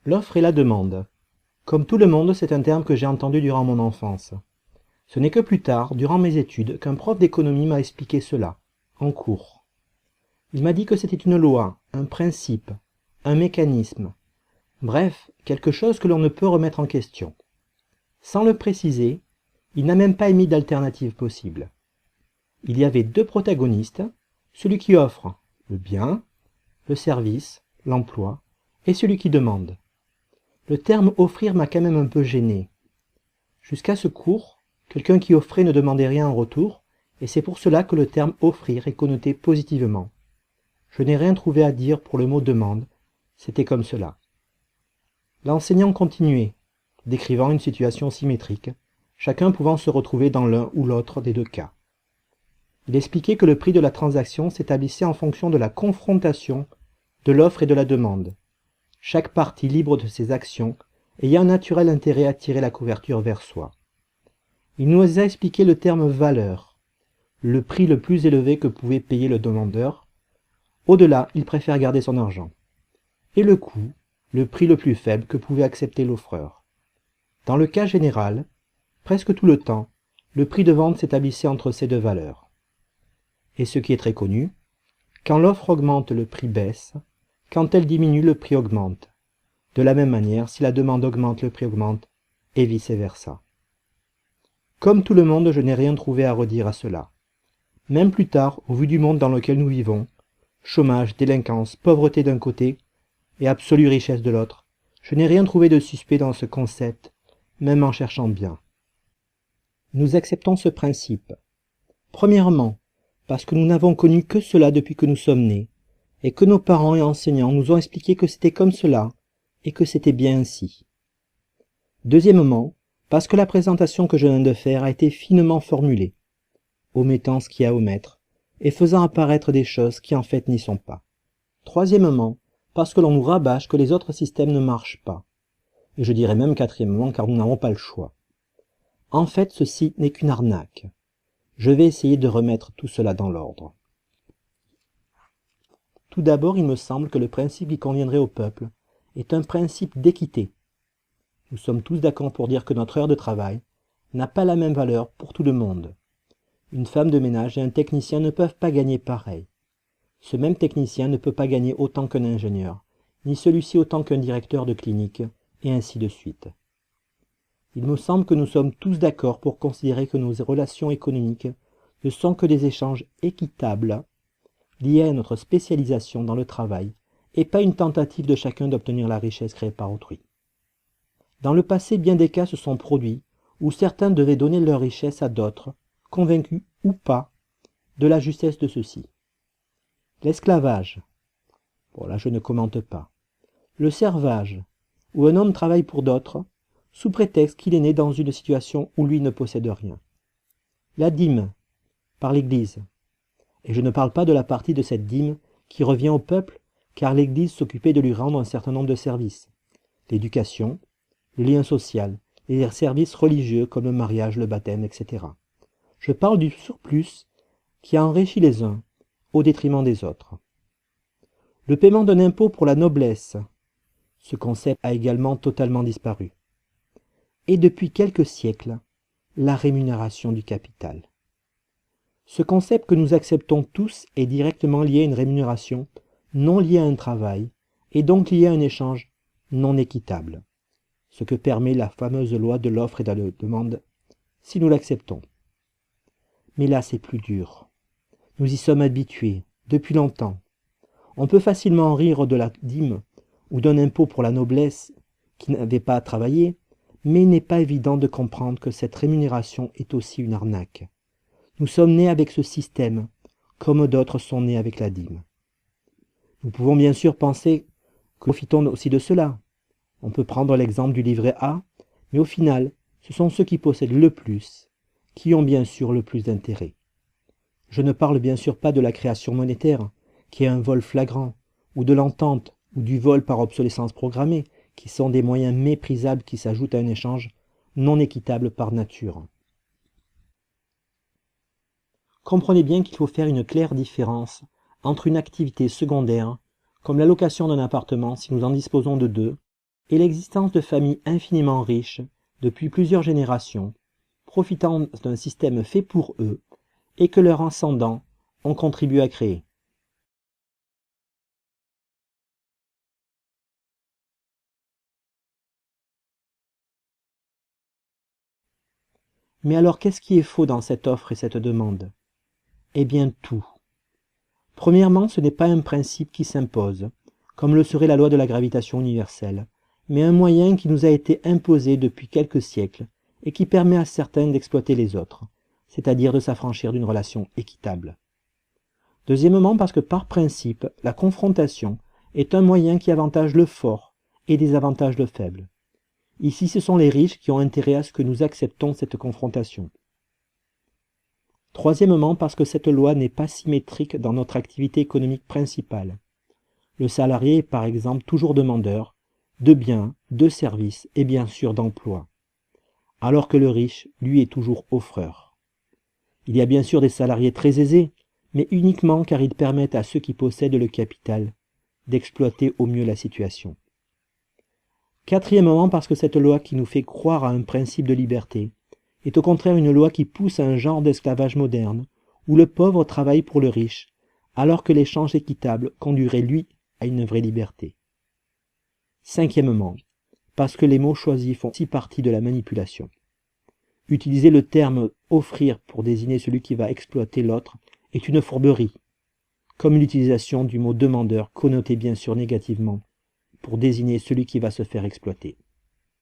L'offre et la demande. Comme tout le monde, c'est un terme que j'ai entendu durant mon enfance. Ce n'est que plus tard, durant mes études, qu'un prof d'économie m'a expliqué cela, en cours. Il m'a dit que c'était une loi, un principe, un mécanisme, bref, quelque chose que l'on ne peut remettre en question. Sans le préciser, il n'a même pas émis d'alternative possible. Il y avait deux protagonistes, celui qui offre le bien, le service, l'emploi, et celui qui demande. Le terme offrir m'a quand même un peu gêné. Jusqu'à ce cours, quelqu'un qui offrait ne demandait rien en retour, et c'est pour cela que le terme offrir est connoté positivement. Je n'ai rien trouvé à dire pour le mot demande, c'était comme cela. L'enseignant continuait, décrivant une situation symétrique, chacun pouvant se retrouver dans l'un ou l'autre des deux cas. Il expliquait que le prix de la transaction s'établissait en fonction de la confrontation de l'offre et de la demande, chaque partie libre de ses actions ayant un naturel intérêt à tirer la couverture vers soi. Il nous a expliqué le terme valeur, le prix le plus élevé que pouvait payer le demandeur. Au-delà, il préfère garder son argent. Et le coût, le prix le plus faible que pouvait accepter l'offreur. Dans le cas général, presque tout le temps, le prix de vente s'établissait entre ces deux valeurs. Et ce qui est très connu, quand l'offre augmente, le prix baisse, quand elle diminue, le prix augmente. De la même manière, si la demande augmente, le prix augmente, et vice-versa. Comme tout le monde, je n'ai rien trouvé à redire à cela. Même plus tard, au vu du monde dans lequel nous vivons, chômage, délinquance, pauvreté d'un côté, et absolue richesse de l'autre, je n'ai rien trouvé de suspect dans ce concept, même en cherchant bien. Nous acceptons ce principe. Premièrement, parce que nous n'avons connu que cela depuis que nous sommes nés, et que nos parents et enseignants nous ont expliqué que c'était comme cela, et que c'était bien ainsi. Deuxièmement, parce que la présentation que je viens de faire a été finement formulée, omettant ce qu'il y a à omettre, et faisant apparaître des choses qui en fait n'y sont pas. Troisièmement, parce que l'on nous rabâche que les autres systèmes ne marchent pas. Et je dirais même quatrièmement, car nous n'avons pas le choix. En fait, ceci n'est qu'une arnaque. Je vais essayer de remettre tout cela dans l'ordre. Tout d'abord, il me semble que le principe qui conviendrait au peuple est un principe d'équité. Nous sommes tous d'accord pour dire que notre heure de travail n'a pas la même valeur pour tout le monde. Une femme de ménage et un technicien ne peuvent pas gagner pareil. Ce même technicien ne peut pas gagner autant qu'un ingénieur, ni celui-ci autant qu'un directeur de clinique, et ainsi de suite. Il me semble que nous sommes tous d'accord pour considérer que nos relations économiques ne sont que des échanges équitables, liés à notre spécialisation dans le travail, et pas une tentative de chacun d'obtenir la richesse créée par autrui. Dans le passé, bien des cas se sont produits où certains devaient donner leur richesse à d'autres, convaincus ou pas de la justesse de ceci. L'esclavage, bon là je ne commente pas. Le servage, où un homme travaille pour d'autres, sous prétexte qu'il est né dans une situation où lui ne possède rien. La dîme, par l'Église. Et je ne parle pas de la partie de cette dîme qui revient au peuple, car l'Église s'occupait de lui rendre un certain nombre de services. L'éducation, le lien social, et les services religieux comme le mariage, le baptême, etc. Je parle du surplus qui a enrichi les uns, au détriment des autres. Le paiement d'un impôt pour la noblesse, ce concept a également totalement disparu. Et depuis quelques siècles, la rémunération du capital. Ce concept que nous acceptons tous est directement lié à une rémunération non liée à un travail, et donc liée à un échange non équitable, ce que permet la fameuse loi de l'offre et de la demande, si nous l'acceptons. Mais là, c'est plus dur. Nous y sommes habitués, depuis longtemps. On peut facilement rire de la dîme ou d'un impôt pour la noblesse qui n'avait pas à travailler, mais il n'est pas évident de comprendre que cette rémunération est aussi une arnaque. Nous sommes nés avec ce système, comme d'autres sont nés avec la dîme. Nous pouvons bien sûr penser que nous profitons aussi de cela. On peut prendre l'exemple du livret A, mais au final, ce sont ceux qui possèdent le plus, qui ont bien sûr le plus d'intérêt. Je ne parle bien sûr pas de la création monétaire, qui est un vol flagrant, ou de l'entente, ou du vol par obsolescence programmée, qui sont des moyens méprisables qui s'ajoutent à un échange non équitable par nature. Comprenez bien qu'il faut faire une claire différence entre une activité secondaire, comme la location d'un appartement si nous en disposons de deux, et l'existence de familles infiniment riches, depuis plusieurs générations, profitant d'un système fait pour eux, et que leurs ascendants ont contribué à créer. Mais alors qu'est-ce qui est faux dans cette offre et cette demande? Eh bien tout. Premièrement, ce n'est pas un principe qui s'impose, comme le serait la loi de la gravitation universelle, mais un moyen qui nous a été imposé depuis quelques siècles et qui permet à certains d'exploiter les autres, c'est-à-dire de s'affranchir d'une relation équitable. Deuxièmement, parce que par principe, la confrontation est un moyen qui avantage le fort et désavantage le faible. Ici, ce sont les riches qui ont intérêt à ce que nous acceptons cette confrontation. Troisièmement, parce que cette loi n'est pas symétrique dans notre activité économique principale. Le salarié est par exemple toujours demandeur de biens, de services et bien sûr d'emplois, alors que le riche, lui, est toujours offreur. Il y a bien sûr des salariés très aisés, mais uniquement car ils permettent à ceux qui possèdent le capital d'exploiter au mieux la situation. Quatrièmement, parce que cette loi qui nous fait croire à un principe de liberté est au contraire une loi qui pousse à un genre d'esclavage moderne, où le pauvre travaille pour le riche, alors que l'échange équitable conduirait lui à une vraie liberté. Cinquièmement, parce que les mots choisis font aussi partie de la manipulation. Utiliser le terme « offrir » pour désigner celui qui va exploiter l'autre est une fourberie, comme l'utilisation du mot « demandeur » connoté bien sûr négativement pour désigner celui qui va se faire exploiter.